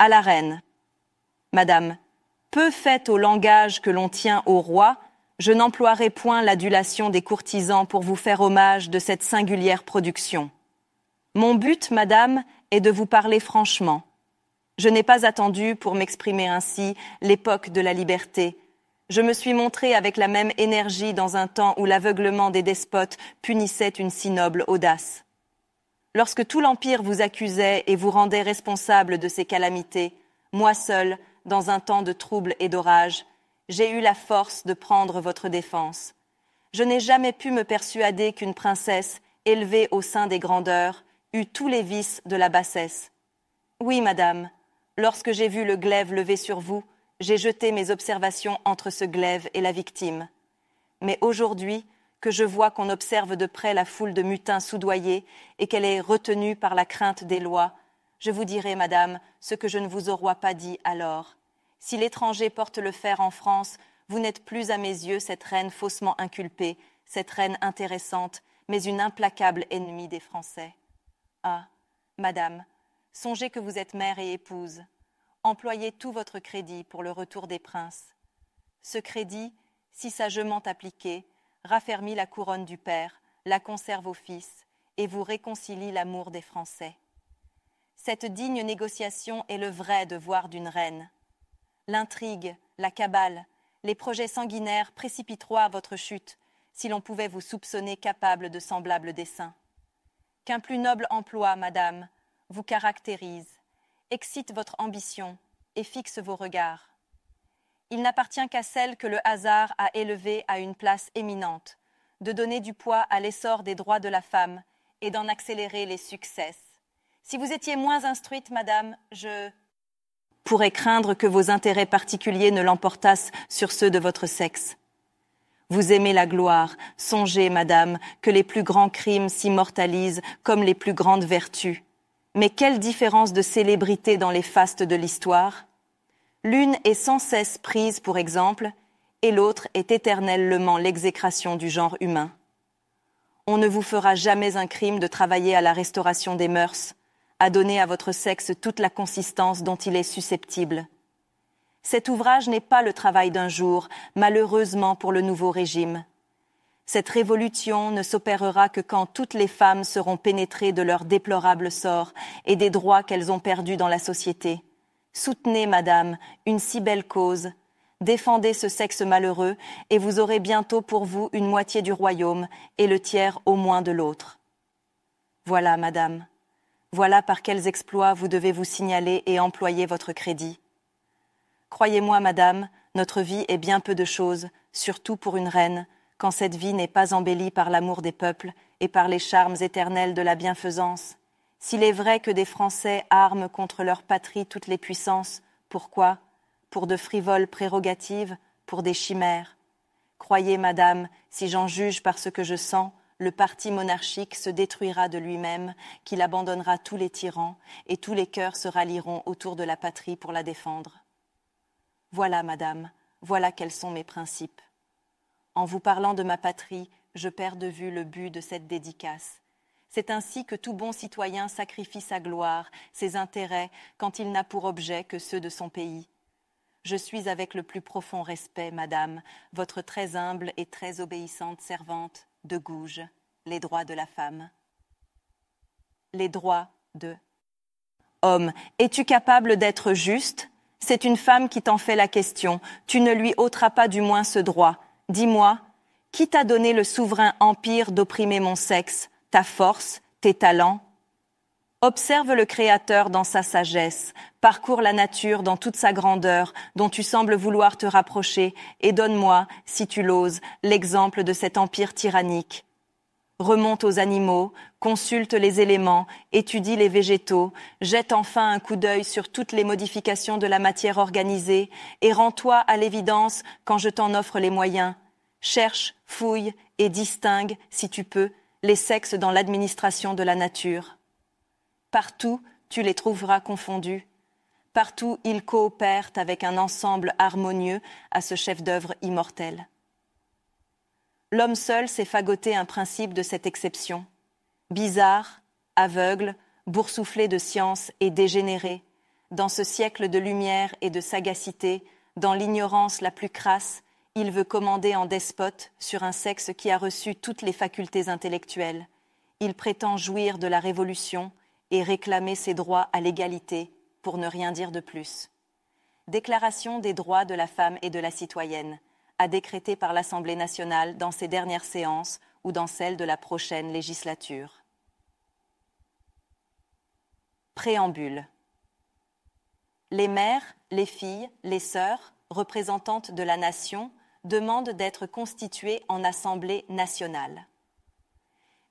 à la reine. Madame, peu faite au langage que l'on tient au roi, je n'emploierai point l'adulation des courtisans pour vous faire hommage de cette singulière production. Mon but, madame, est de vous parler franchement. Je n'ai pas attendu, pour m'exprimer ainsi, l'époque de la liberté. Je me suis montrée avec la même énergie dans un temps où l'aveuglement des despotes punissait une si noble audace. Lorsque tout l'Empire vous accusait et vous rendait responsable de ces calamités, moi seule, dans un temps de trouble et d'orage, j'ai eu la force de prendre votre défense. Je n'ai jamais pu me persuader qu'une princesse, élevée au sein des grandeurs, eût tous les vices de la bassesse. Oui, madame, lorsque j'ai vu le glaive levé sur vous, j'ai jeté mes observations entre ce glaive et la victime. Mais aujourd'hui, que je vois qu'on observe de près la foule de mutins soudoyés et qu'elle est retenue par la crainte des lois, je vous dirai, madame, ce que je ne vous aurais pas dit alors. Si l'étranger porte le fer en France, vous n'êtes plus à mes yeux cette reine faussement inculpée, cette reine intéressante, mais une implacable ennemie des Français. Ah, madame, songez que vous êtes mère et épouse. Employez tout votre crédit pour le retour des princes. Ce crédit, si sagement appliqué, raffermit la couronne du père, la conserve au fils et vous réconcilie l'amour des Français. Cette digne négociation est le vrai devoir d'une reine. L'intrigue, la cabale, les projets sanguinaires précipiteront à votre chute si l'on pouvait vous soupçonner capable de semblables desseins. Qu'un plus noble emploi, madame, vous caractérise, excite votre ambition et fixe vos regards. Il n'appartient qu'à celle que le hasard a élevée à une place éminente, de donner du poids à l'essor des droits de la femme et d'en accélérer les succès. Si vous étiez moins instruite, madame, je pourrais craindre que vos intérêts particuliers ne l'emportassent sur ceux de votre sexe. Vous aimez la gloire, songez, madame, que les plus grands crimes s'immortalisent comme les plus grandes vertus. Mais quelle différence de célébrité dans les fastes de l'histoire! L'une est sans cesse prise pour exemple, et l'autre est éternellement l'exécration du genre humain. On ne vous fera jamais un crime de travailler à la restauration des mœurs, à donner à votre sexe toute la consistance dont il est susceptible. Cet ouvrage n'est pas le travail d'un jour, malheureusement pour le nouveau régime. Cette révolution ne s'opérera que quand toutes les femmes seront pénétrées de leur déplorable sort et des droits qu'elles ont perdus dans la société. Soutenez, madame, une si belle cause. Défendez ce sexe malheureux et vous aurez bientôt pour vous une moitié du royaume et le tiers au moins de l'autre. Voilà, madame. Voilà par quels exploits vous devez vous signaler et employer votre crédit. Croyez-moi, madame, notre vie est bien peu de choses, surtout pour une reine, quand cette vie n'est pas embellie par l'amour des peuples et par les charmes éternels de la bienfaisance. S'il est vrai que des Français arment contre leur patrie toutes les puissances, pourquoi ? Pour de frivoles prérogatives, pour des chimères. Croyez, madame, si j'en juge par ce que je sens, le parti monarchique se détruira de lui-même, qu'il abandonnera tous les tyrans, et tous les cœurs se rallieront autour de la patrie pour la défendre. Voilà, madame, voilà quels sont mes principes. En vous parlant de ma patrie, je perds de vue le but de cette dédicace. C'est ainsi que tout bon citoyen sacrifie sa gloire, ses intérêts, quand il n'a pour objet que ceux de son pays. Je suis avec le plus profond respect, madame, votre très humble et très obéissante servante, de Gouges, les droits de la femme. Les droits de... Homme, es-tu capable d'être juste ? C'est une femme qui t'en fait la question. Tu ne lui ôteras pas du moins ce droit. Dis-moi, qui t'a donné le souverain empire d'opprimer mon sexe, ta force, tes talents ? Observe le Créateur dans sa sagesse, parcours la nature dans toute sa grandeur, dont tu sembles vouloir te rapprocher, et donne-moi, si tu l'oses, l'exemple de cet empire tyrannique. Remonte aux animaux, consulte les éléments, étudie les végétaux, jette enfin un coup d'œil sur toutes les modifications de la matière organisée, et rends-toi à l'évidence quand je t'en offre les moyens. Cherche, fouille et distingue, si tu peux, les sexes dans l'administration de la nature. Partout, tu les trouveras confondus. Partout, ils coopèrent avec un ensemble harmonieux à ce chef-d'œuvre immortel. L'homme seul s'est fagoté un principe de cette exception. Bizarre, aveugle, boursouflé de science et dégénéré, Dans ce siècle de lumière et de sagacité, dans l'ignorance la plus crasse, il veut commander en despote sur un sexe qui a reçu toutes les facultés intellectuelles. Il prétend jouir de la révolution et réclamer ses droits à l'égalité, pour ne rien dire de plus. Déclaration des droits de la femme et de la citoyenne, à décréter par l'Assemblée nationale dans ses dernières séances ou dans celles de la prochaine législature. Préambule. Les mères, les filles, les sœurs, représentantes de la nation, demandent d'être constituées en Assemblée nationale.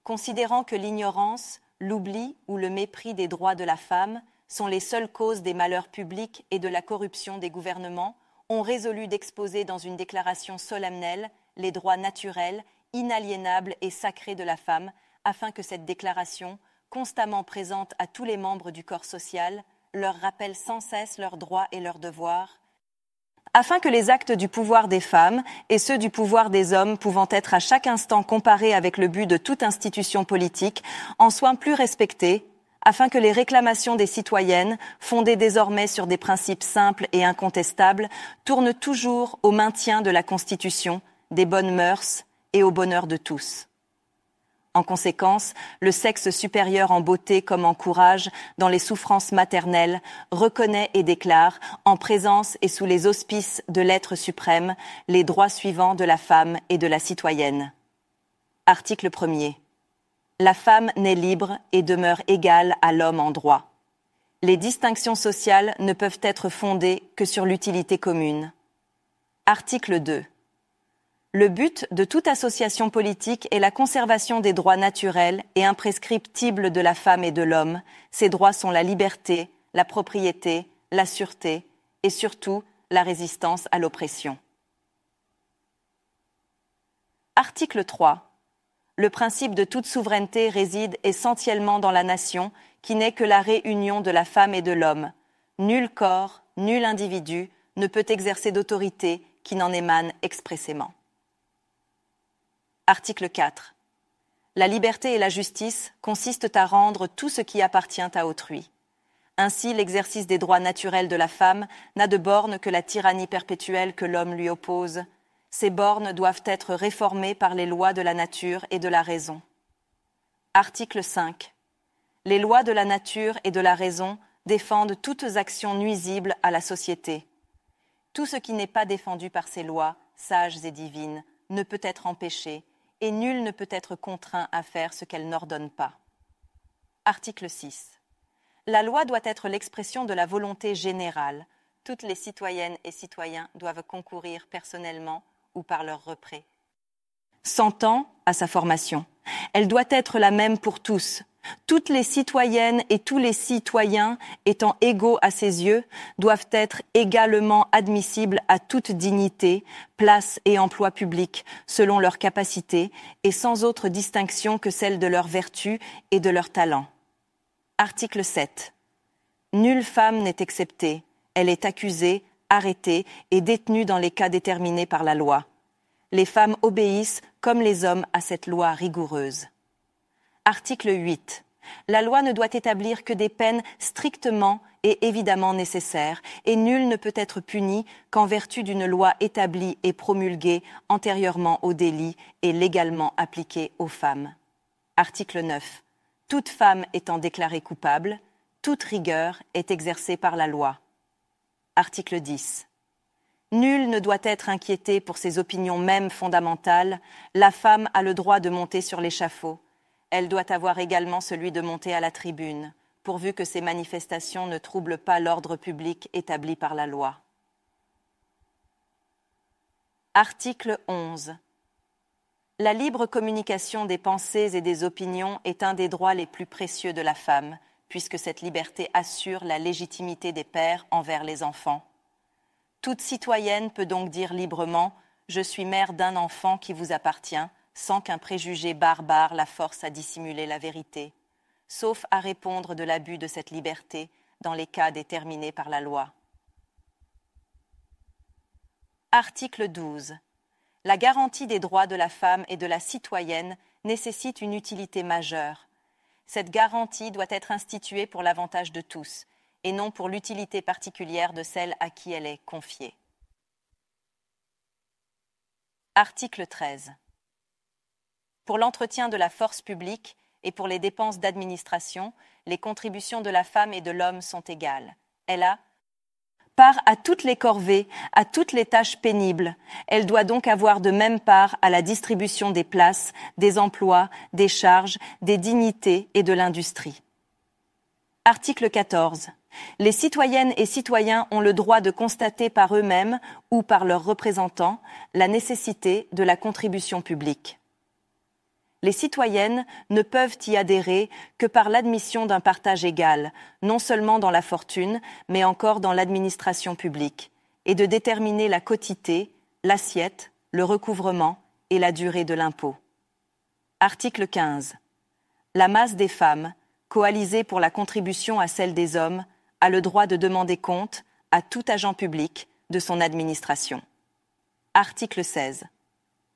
Considérant que l'ignorance, l'oubli ou le mépris des droits de la femme sont les seules causes des malheurs publics et de la corruption des gouvernements, ont résolu d'exposer dans une déclaration solennelle les droits naturels, inaliénables et sacrés de la femme, afin que cette déclaration, constamment présente à tous les membres du corps social, leur rappelle sans cesse leurs droits et leurs devoirs, afin que les actes du pouvoir des femmes et ceux du pouvoir des hommes pouvant être à chaque instant comparés avec le but de toute institution politique en soient plus respectés, afin que les réclamations des citoyennes, fondées désormais sur des principes simples et incontestables, tournent toujours au maintien de la Constitution, des bonnes mœurs et au bonheur de tous. En conséquence, le sexe supérieur en beauté comme en courage, dans les souffrances maternelles, reconnaît et déclare, en présence et sous les auspices de l'être suprême, les droits suivants de la femme et de la citoyenne. Article 1er. La femme naît libre et demeure égale à l'homme en droit. Les distinctions sociales ne peuvent être fondées que sur l'utilité commune. Article 2. Le but de toute association politique est la conservation des droits naturels et imprescriptibles de la femme et de l'homme. Ces droits sont la liberté, la propriété, la sûreté et surtout la résistance à l'oppression. Article 3. Le principe de toute souveraineté réside essentiellement dans la nation, qui n'est que la réunion de la femme et de l'homme. Nul corps, nul individu ne peut exercer d'autorité qui n'en émane expressément. Article 4. La liberté et la justice consistent à rendre tout ce qui appartient à autrui. Ainsi, l'exercice des droits naturels de la femme n'a de borne que la tyrannie perpétuelle que l'homme lui oppose. Ces bornes doivent être réformées par les lois de la nature et de la raison. Article 5. Les lois de la nature et de la raison défendent toutes actions nuisibles à la société. Tout ce qui n'est pas défendu par ces lois, sages et divines, ne peut être empêché, et nul ne peut être contraint à faire ce qu'elle n'ordonne pas. Article 6. La loi doit être l'expression de la volonté générale. Toutes les citoyennes et citoyens doivent concourir personnellement ou par leur repré. S'entend à sa formation. Elle doit être la même pour tous. Toutes les citoyennes et tous les citoyens, étant égaux à ses yeux, doivent être également admissibles à toute dignité, place et emploi public, selon leurs capacités et sans autre distinction que celle de leur vertu et de leur talent. Article 7. Nulle femme n'est exceptée. Elle est accusée, arrêtée et détenue dans les cas déterminés par la loi. Les femmes obéissent, comme les hommes, à cette loi rigoureuse. Article 8. La loi ne doit établir que des peines strictement et évidemment nécessaires, et nul ne peut être puni qu'en vertu d'une loi établie et promulguée antérieurement au délit et légalement appliquée aux femmes. Article 9. Toute femme étant déclarée coupable, toute rigueur est exercée par la loi. Article 10. Nul ne doit être inquiété pour ses opinions même fondamentales. La femme a le droit de monter sur l'échafaud. Elle doit avoir également celui de monter à la tribune, pourvu que ces manifestations ne troublent pas l'ordre public établi par la loi. Article 11. La libre communication des pensées et des opinions est un des droits les plus précieux de la femme, puisque cette liberté assure la légitimité des pères envers les enfants. Toute citoyenne peut donc dire librement « Je suis mère d'un enfant qui vous appartient », sans qu'un préjugé barbare la force à dissimuler la vérité, sauf à répondre de l'abus de cette liberté dans les cas déterminés par la loi. Article 12. La garantie des droits de la femme et de la citoyenne nécessite une utilité majeure. Cette garantie doit être instituée pour l'avantage de tous, et non pour l'utilité particulière de celle à qui elle est confiée. Article 13. Pour l'entretien de la force publique et pour les dépenses d'administration, les contributions de la femme et de l'homme sont égales. Elle a part à toutes les corvées, à toutes les tâches pénibles. Elle doit donc avoir de même part à la distribution des places, des emplois, des charges, des dignités et de l'industrie. Article 14. Les citoyennes et citoyens ont le droit de constater par eux-mêmes ou par leurs représentants la nécessité de la contribution publique. Les citoyennes ne peuvent y adhérer que par l'admission d'un partage égal, non seulement dans la fortune, mais encore dans l'administration publique, et de déterminer la quotité, l'assiette, le recouvrement et la durée de l'impôt. Article 15. La masse des femmes, coalisée pour la contribution à celle des hommes, a le droit de demander compte à tout agent public de son administration. Article 16.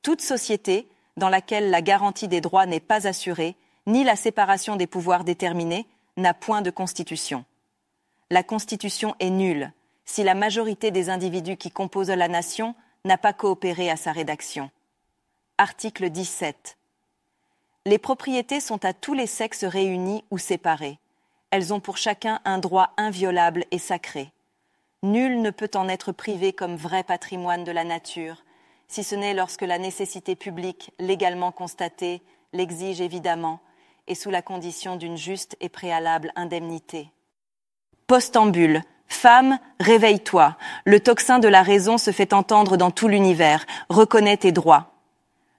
Toute société dans laquelle la garantie des droits n'est pas assurée, ni la séparation des pouvoirs déterminée, n'a point de constitution. La constitution est nulle si la majorité des individus qui composent la nation n'a pas coopéré à sa rédaction. Article 17. Les propriétés sont à tous les sexes réunis ou séparés. Elles ont pour chacun un droit inviolable et sacré. Nul ne peut en être privé comme vrai patrimoine de la nature, si ce n'est lorsque la nécessité publique, légalement constatée, l'exige évidemment, et sous la condition d'une juste et préalable indemnité. Postambule. Femme, réveille-toi. Le tocsin de la raison se fait entendre dans tout l'univers. Reconnais tes droits.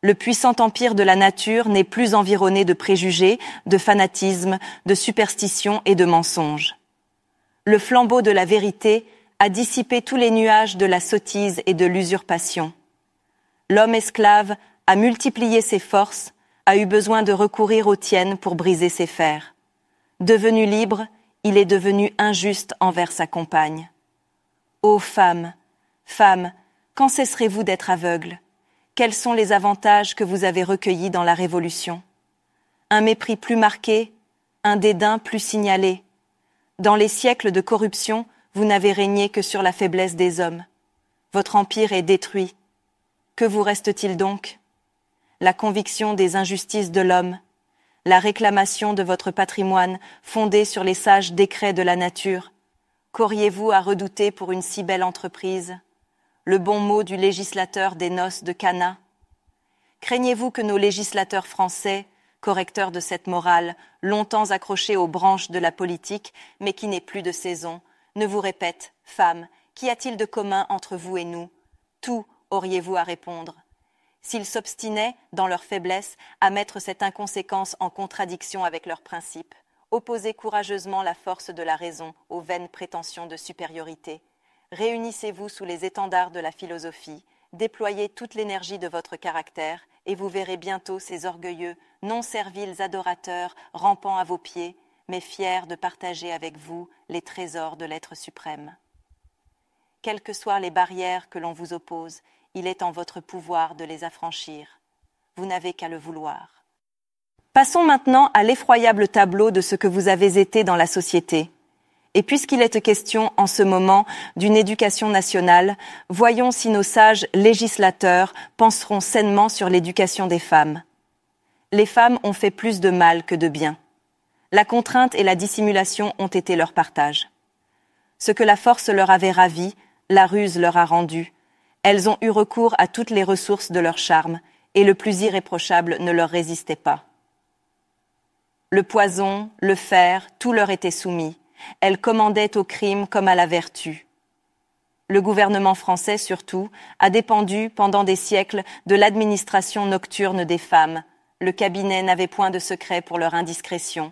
Le puissant empire de la nature n'est plus environné de préjugés, de fanatisme, de superstitions et de mensonges. Le flambeau de la vérité a dissipé tous les nuages de la sottise et de l'usurpation. L'homme esclave a multiplié ses forces, a eu besoin de recourir aux tiennes pour briser ses fers. Devenu libre, il est devenu injuste envers sa compagne. Ô femme, femme, quand cesserez-vous d'être aveugle ? Quels sont les avantages que vous avez recueillis dans la Révolution ? Un mépris plus marqué, un dédain plus signalé. Dans les siècles de corruption, vous n'avez régné que sur la faiblesse des hommes. Votre empire est détruit. Que vous reste-t-il donc ? La conviction des injustices de l'homme, la réclamation de votre patrimoine fondé sur les sages décrets de la nature. Qu'auriez-vous à redouter pour une si belle entreprise ? Le bon mot du législateur des noces de Cana ? Craignez-vous que nos législateurs français, correcteurs de cette morale, longtemps accrochés aux branches de la politique, mais qui n'est plus de saison, ne vous répètent, femmes, qu'y a-t-il de commun entre vous et nous ? Tout, auriez-vous à répondre. S'ils s'obstinaient, dans leur faiblesse, à mettre cette inconséquence en contradiction avec leurs principes, opposez courageusement la force de la raison aux vaines prétentions de supériorité. Réunissez-vous sous les étendards de la philosophie, déployez toute l'énergie de votre caractère, et vous verrez bientôt ces orgueilleux, non serviles adorateurs rampant à vos pieds, mais fiers de partager avec vous les trésors de l'être suprême. Quelles que soient les barrières que l'on vous oppose, il est en votre pouvoir de les affranchir. Vous n'avez qu'à le vouloir. Passons maintenant à l'effroyable tableau de ce que vous avez été dans la société. Et puisqu'il est question en ce moment d'une éducation nationale, voyons si nos sages législateurs penseront sainement sur l'éducation des femmes. Les femmes ont fait plus de mal que de bien. La contrainte et la dissimulation ont été leur partage. Ce que la force leur avait ravi, la ruse leur a rendu. Elles ont eu recours à toutes les ressources de leur charme, et le plus irréprochable ne leur résistait pas. Le poison, le fer, tout leur était soumis. Elles commandaient au crime comme à la vertu. Le gouvernement français, surtout, a dépendu pendant des siècles de l'administration nocturne des femmes. Le cabinet n'avait point de secret pour leur indiscrétion.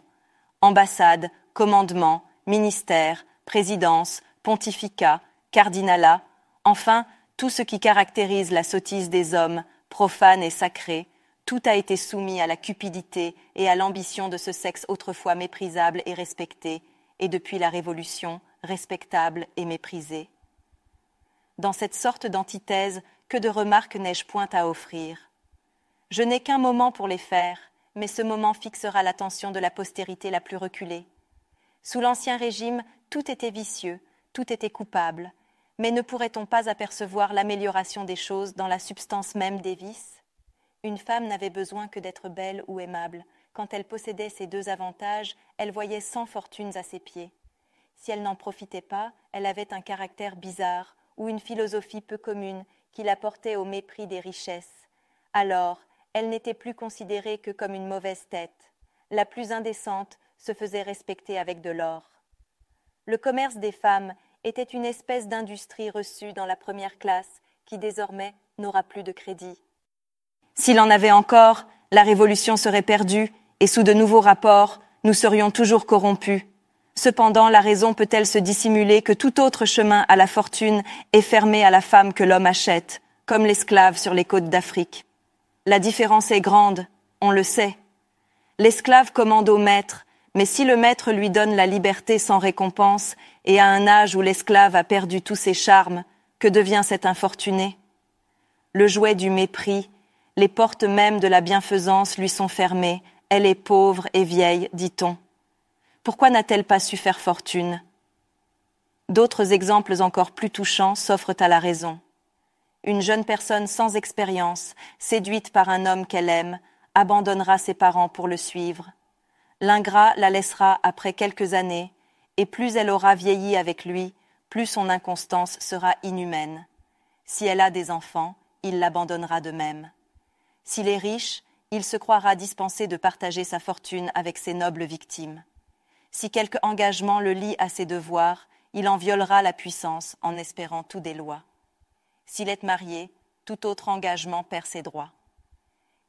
Ambassade, commandement, ministère, présidence, pontificat, cardinalat, enfin, tout ce qui caractérise la sottise des hommes, profane et sacré, tout a été soumis à la cupidité et à l'ambition de ce sexe autrefois méprisable et respecté, et depuis la Révolution, respectable et méprisé. Dans cette sorte d'antithèse, que de remarques n'ai-je point à offrir. Je n'ai qu'un moment pour les faire, mais ce moment fixera l'attention de la postérité la plus reculée. Sous l'Ancien Régime, tout était vicieux, tout était coupable. Mais ne pourrait-on pas apercevoir l'amélioration des choses dans la substance même des vices ? Une femme n'avait besoin que d'être belle ou aimable. Quand elle possédait ces deux avantages, elle voyait 100 fortunes à ses pieds. Si elle n'en profitait pas, elle avait un caractère bizarre ou une philosophie peu commune qui la portait au mépris des richesses. Alors, elle n'était plus considérée que comme une mauvaise tête. La plus indécente se faisait respecter avec de l'or. Le commerce des femmes était une espèce d'industrie reçue dans la première classe qui désormais n'aura plus de crédit. S'il en avait encore, la révolution serait perdue et sous de nouveaux rapports, nous serions toujours corrompus. Cependant, la raison peut-elle se dissimuler que tout autre chemin à la fortune est fermé à la femme que l'homme achète, comme l'esclave sur les côtes d'Afrique. La différence est grande, on le sait. L'esclave commande au maître, mais si le maître lui donne la liberté sans récompense et à un âge où l'esclave a perdu tous ses charmes, que devient cet infortuné ? Le jouet du mépris, les portes mêmes de la bienfaisance lui sont fermées, elle est pauvre et vieille, dit-on. Pourquoi n'a-t-elle pas su faire fortune ? D'autres exemples encore plus touchants s'offrent à la raison. Une jeune personne sans expérience, séduite par un homme qu'elle aime, abandonnera ses parents pour le suivre. L'ingrat la laissera après quelques années, et plus elle aura vieilli avec lui, plus son inconstance sera inhumaine. Si elle a des enfants, il l'abandonnera de même. S'il est riche, il se croira dispensé de partager sa fortune avec ses nobles victimes. Si quelque engagement le lie à ses devoirs, il en violera la puissance en espérant tout des lois. S'il est marié, tout autre engagement perd ses droits.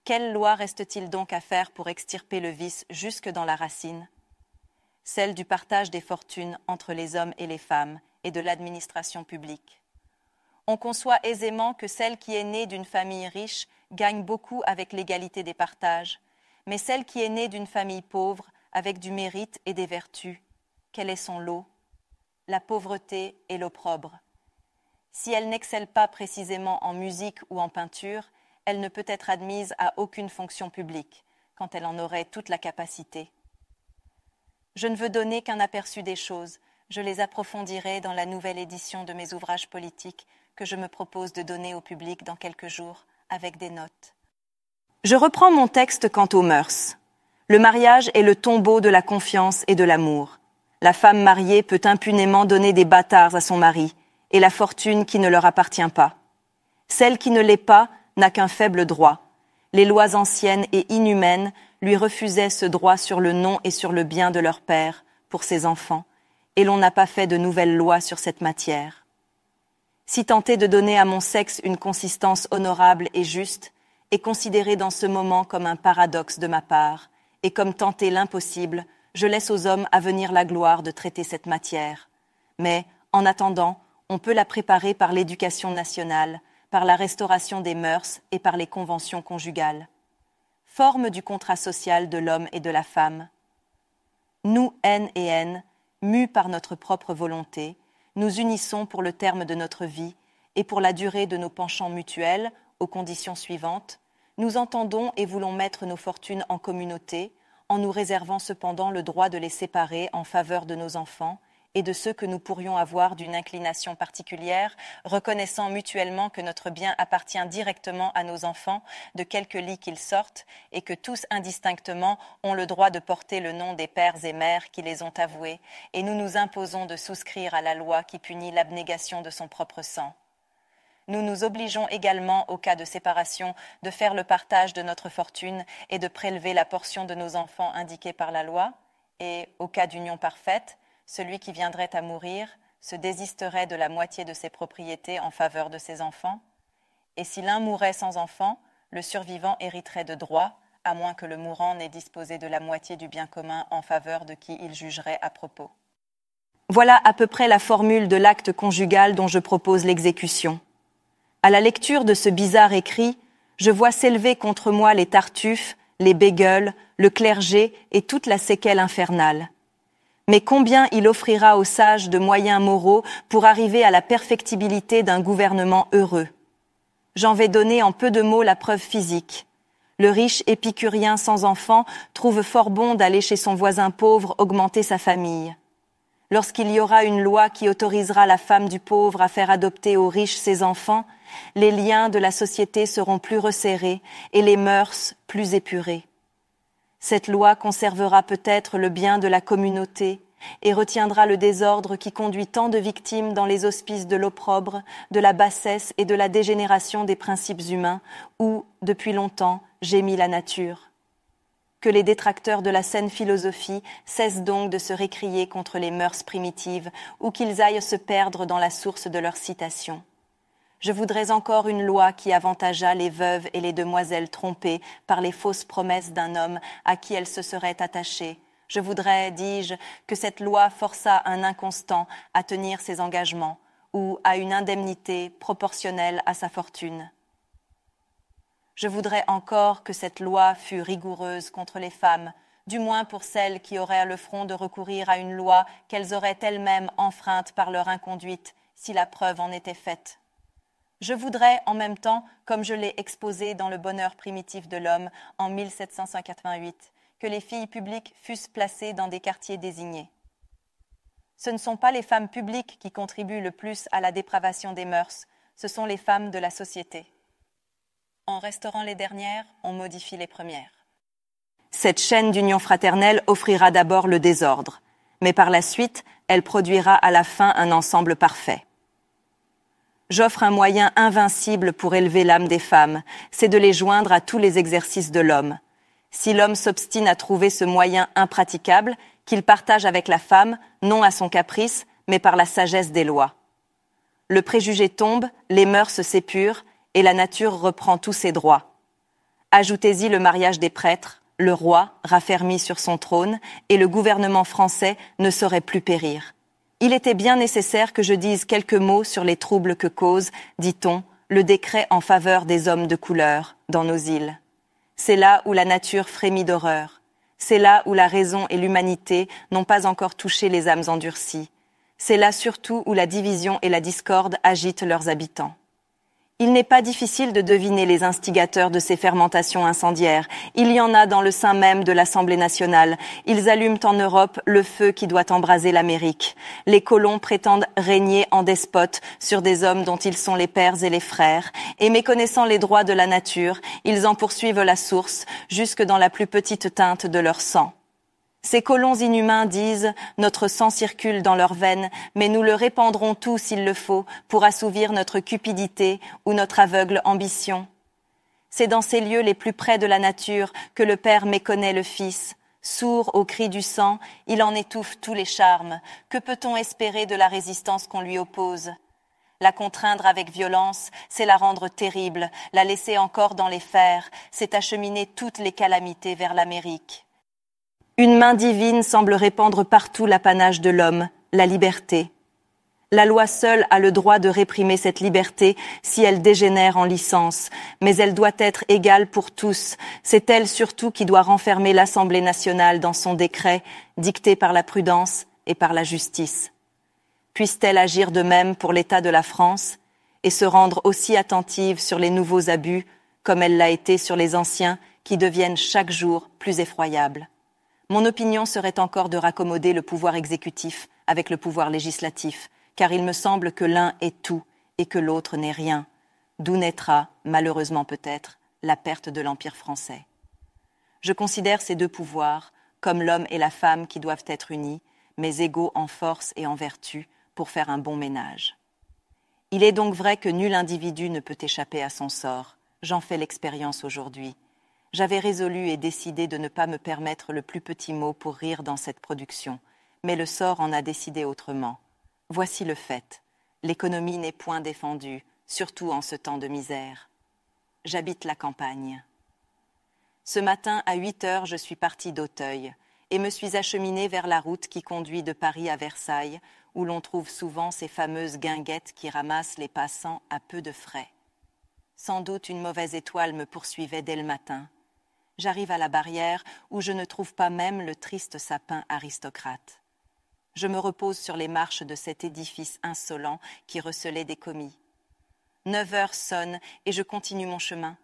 Quelle loi reste-t-il donc à faire pour extirper le vice jusque dans la racine ? Celle du partage des fortunes entre les hommes et les femmes et de l'administration publique. On conçoit aisément que celle qui est née d'une famille riche gagne beaucoup avec l'égalité des partages, mais celle qui est née d'une famille pauvre avec du mérite et des vertus, quel est son lot ? La pauvreté et l'opprobre. Si elle n'excelle pas précisément en musique ou en peinture, elle ne peut être admise à aucune fonction publique, quand elle en aurait toute la capacité. Je ne veux donner qu'un aperçu des choses, je les approfondirai dans la nouvelle édition de mes ouvrages politiques que je me propose de donner au public dans quelques jours, avec des notes. Je reprends mon texte quant aux mœurs. Le mariage est le tombeau de la confiance et de l'amour. La femme mariée peut impunément donner des bâtards à son mari, et la fortune qui ne leur appartient pas. Celle qui ne l'est pas n'a qu'un faible droit. Les lois anciennes et inhumaines lui refusaient ce droit sur le nom et sur le bien de leur père, pour ses enfants, et l'on n'a pas fait de nouvelles lois sur cette matière. Si tenter de donner à mon sexe une consistance honorable et juste est considéré dans ce moment comme un paradoxe de ma part, et comme tenter l'impossible, je laisse aux hommes à venir la gloire de traiter cette matière. Mais, en attendant, on peut la préparer par l'éducation nationale, par la restauration des mœurs et par les conventions conjugales. Forme du contrat social de l'homme et de la femme. Nous, N et N, mus par notre propre volonté, nous unissons pour le terme de notre vie et pour la durée de nos penchants mutuels, aux conditions suivantes. Nous entendons et voulons mettre nos fortunes en communauté, en nous réservant cependant le droit de les séparer en faveur de nos enfants et de ceux que nous pourrions avoir d'une inclination particulière, reconnaissant mutuellement que notre bien appartient directement à nos enfants, de quelque lit qu'ils sortent, et que tous indistinctement ont le droit de porter le nom des pères et mères qui les ont avoués, et nous nous imposons de souscrire à la loi qui punit l'abnégation de son propre sang. Nous nous obligeons également, au cas de séparation, de faire le partage de notre fortune et de prélever la portion de nos enfants indiquée par la loi, et, au cas d'union parfaite, celui qui viendrait à mourir se désisterait de la moitié de ses propriétés en faveur de ses enfants, et si l'un mourait sans enfant, le survivant hériterait de droit, à moins que le mourant n'ait disposé de la moitié du bien commun en faveur de qui il jugerait à propos. Voilà à peu près la formule de l'acte conjugal dont je propose l'exécution. À la lecture de ce bizarre écrit, je vois s'élever contre moi les Tartuffes, les Bégueules, le clergé et toute la séquelle infernale. Mais combien il offrira aux sages de moyens moraux pour arriver à la perfectibilité d'un gouvernement heureux. J'en vais donner en peu de mots la preuve physique. Le riche épicurien sans enfant trouve fort bon d'aller chez son voisin pauvre augmenter sa famille. Lorsqu'il y aura une loi qui autorisera la femme du pauvre à faire adopter aux riches ses enfants, les liens de la société seront plus resserrés et les mœurs plus épurées. Cette loi conservera peut-être le bien de la communauté et retiendra le désordre qui conduit tant de victimes dans les hospices de l'opprobre, de la bassesse et de la dégénération des principes humains, où, depuis longtemps, gémit la nature. Que les détracteurs de la saine philosophie cessent donc de se récrier contre les mœurs primitives ou qu'ils aillent se perdre dans la source de leurs citations. Je voudrais encore une loi qui avantageât les veuves et les demoiselles trompées par les fausses promesses d'un homme à qui elles se seraient attachées. Je voudrais, dis-je, que cette loi forçât un inconstant à tenir ses engagements ou à une indemnité proportionnelle à sa fortune. Je voudrais encore que cette loi fût rigoureuse contre les femmes, du moins pour celles qui auraient le front de recourir à une loi qu'elles auraient elles-mêmes enfreinte par leur inconduite, si la preuve en était faite. Je voudrais en même temps, comme je l'ai exposé dans Le bonheur primitif de l'homme en 1788, que les filles publiques fussent placées dans des quartiers désignés. Ce ne sont pas les femmes publiques qui contribuent le plus à la dépravation des mœurs, ce sont les femmes de la société. En restaurant les dernières, on modifie les premières. Cette chaîne d'union fraternelle offrira d'abord le désordre, mais par la suite, elle produira à la fin un ensemble parfait. J'offre un moyen invincible pour élever l'âme des femmes, c'est de les joindre à tous les exercices de l'homme. Si l'homme s'obstine à trouver ce moyen impraticable, qu'il partage avec la femme, non à son caprice, mais par la sagesse des lois. Le préjugé tombe, les mœurs s'épurent, et la nature reprend tous ses droits. Ajoutez-y le mariage des prêtres, le roi, raffermi sur son trône, et le gouvernement français ne saurait plus périr. Il était bien nécessaire que je dise quelques mots sur les troubles que cause, dit-on, le décret en faveur des hommes de couleur dans nos îles. C'est là où la nature frémit d'horreur. C'est là où la raison et l'humanité n'ont pas encore touché les âmes endurcies. C'est là surtout où la division et la discorde agitent leurs habitants. Il n'est pas difficile de deviner les instigateurs de ces fermentations incendiaires. Il y en a dans le sein même de l'Assemblée nationale. Ils allument en Europe le feu qui doit embraser l'Amérique. Les colons prétendent régner en despotes sur des hommes dont ils sont les pères et les frères. Et méconnaissant les droits de la nature, ils en poursuivent la source, jusque dans la plus petite teinte de leur sang. Ces colons inhumains disent « Notre sang circule dans leurs veines, mais nous le répandrons tout s'il le faut pour assouvir notre cupidité ou notre aveugle ambition. » C'est dans ces lieux les plus près de la nature que le Père méconnaît le Fils. Sourd au cri du sang, il en étouffe tous les charmes. Que peut-on espérer de la résistance qu'on lui oppose ? La contraindre avec violence, c'est la rendre terrible, la laisser encore dans les fers, c'est acheminer toutes les calamités vers l'Amérique. Une main divine semble répandre partout l'apanage de l'homme, la liberté. La loi seule a le droit de réprimer cette liberté si elle dégénère en licence, mais elle doit être égale pour tous. C'est elle surtout qui doit renfermer l'Assemblée nationale dans son décret, dicté par la prudence et par la justice. Puisse-t-elle agir de même pour l'État de la France et se rendre aussi attentive sur les nouveaux abus, comme elle l'a été sur les anciens qui deviennent chaque jour plus effroyables. Mon opinion serait encore de raccommoder le pouvoir exécutif avec le pouvoir législatif, car il me semble que l'un est tout et que l'autre n'est rien, d'où naîtra, malheureusement peut-être, la perte de l'Empire français. Je considère ces deux pouvoirs comme l'homme et la femme qui doivent être unis, mais égaux en force et en vertu pour faire un bon ménage. Il est donc vrai que nul individu ne peut échapper à son sort. J'en fais l'expérience aujourd'hui. J'avais résolu et décidé de ne pas me permettre le plus petit mot pour rire dans cette production, mais le sort en a décidé autrement. Voici le fait. L'économie n'est point défendue, surtout en ce temps de misère. J'habite la campagne. Ce matin, à 8 heures, je suis partie d'Auteuil et me suis acheminée vers la route qui conduit de Paris à Versailles, où l'on trouve souvent ces fameuses guinguettes qui ramassent les passants à peu de frais. Sans doute une mauvaise étoile me poursuivait dès le matin. J'arrive à la barrière où je ne trouve pas même le triste sapin aristocrate. Je me repose sur les marches de cet édifice insolent qui recelait des commis. 9 heures sonnent et je continue mon chemin.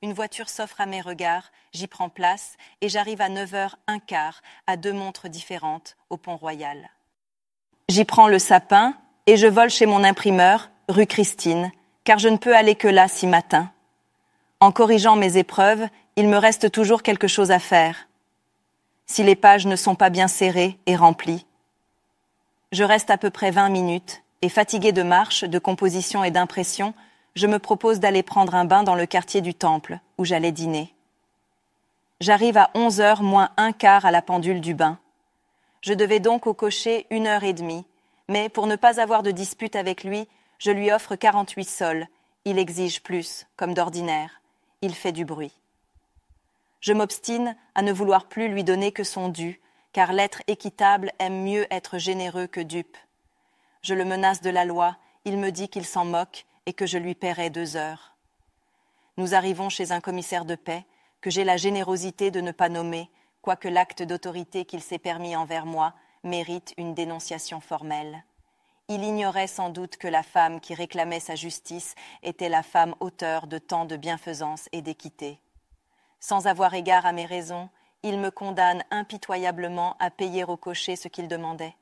Une voiture s'offre à mes regards, j'y prends place et j'arrive à 9h15 à 2 montres différentes au Pont-Royal. J'y prends le sapin et je vole chez mon imprimeur, rue Christine, car je ne peux aller que là si matin. En corrigeant mes épreuves, il me reste toujours quelque chose à faire. Si les pages ne sont pas bien serrées et remplies. Je reste à peu près 20 minutes et, fatiguée de marche, de composition et d'impression, je me propose d'aller prendre un bain dans le quartier du Temple, où j'allais dîner. J'arrive à 11h moins un quart à la pendule du bain. Je devais donc au cocher 1h30, mais pour ne pas avoir de dispute avec lui, je lui offre 48 sols. Il exige plus, comme d'ordinaire. Il fait du bruit. Je m'obstine à ne vouloir plus lui donner que son dû, car l'être équitable aime mieux être généreux que dupe. Je le menace de la loi, il me dit qu'il s'en moque et que je lui paierai 2 heures. Nous arrivons chez un commissaire de paix, que j'ai la générosité de ne pas nommer, quoique l'acte d'autorité qu'il s'est permis envers moi mérite une dénonciation formelle. Il ignorait sans doute que la femme qui réclamait sa justice était la femme auteure de tant de bienfaisance et d'équité. Sans avoir égard à mes raisons, il me condamne impitoyablement à payer au cocher ce qu'il demandait.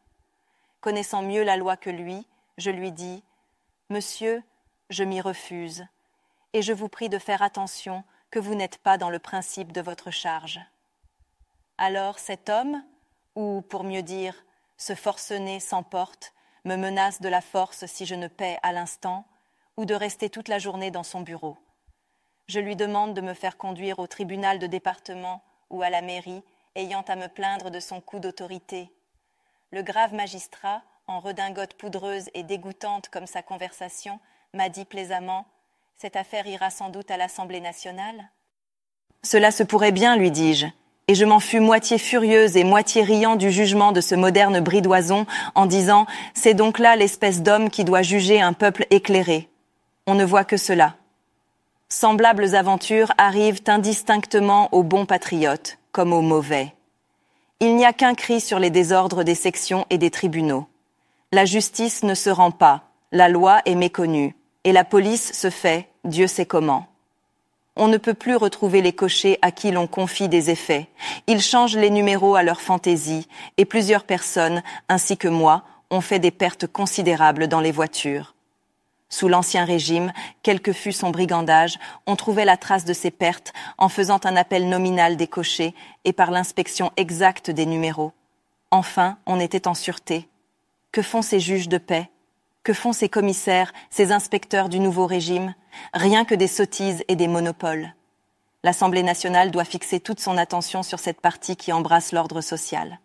Connaissant mieux la loi que lui, je lui dis « Monsieur, je m'y refuse, et je vous prie de faire attention que vous n'êtes pas dans le principe de votre charge. » Alors cet homme, ou pour mieux dire, ce forcené sans porte, me menace de la force si je ne paie à l'instant, ou de rester toute la journée dans son bureau. Je lui demande de me faire conduire au tribunal de département ou à la mairie, ayant à me plaindre de son coup d'autorité. Le grave magistrat, en redingote poudreuse et dégoûtante comme sa conversation, m'a dit plaisamment « Cette affaire ira sans doute à l'Assemblée nationale ?» Cela se pourrait bien, lui dis-je, et je m'en fus moitié furieuse et moitié riant du jugement de ce moderne bridoison en disant « C'est donc là l'espèce d'homme qui doit juger un peuple éclairé. On ne voit que cela. » Semblables aventures arrivent indistinctement aux bons patriotes, comme aux mauvais. Il n'y a qu'un cri sur les désordres des sections et des tribunaux. La justice ne se rend pas, la loi est méconnue, et la police se fait, Dieu sait comment. On ne peut plus retrouver les cochers à qui l'on confie des effets. Ils changent les numéros à leur fantaisie, et plusieurs personnes, ainsi que moi, ont fait des pertes considérables dans les voitures. Sous l'Ancien Régime, quel que fût son brigandage, on trouvait la trace de ces pertes en faisant un appel nominal des cochers et par l'inspection exacte des numéros. Enfin, on était en sûreté. Que font ces juges de paix ? Que font ces commissaires, ces inspecteurs du nouveau régime ? Rien que des sottises et des monopoles. L'Assemblée nationale doit fixer toute son attention sur cette partie qui embrasse l'ordre social.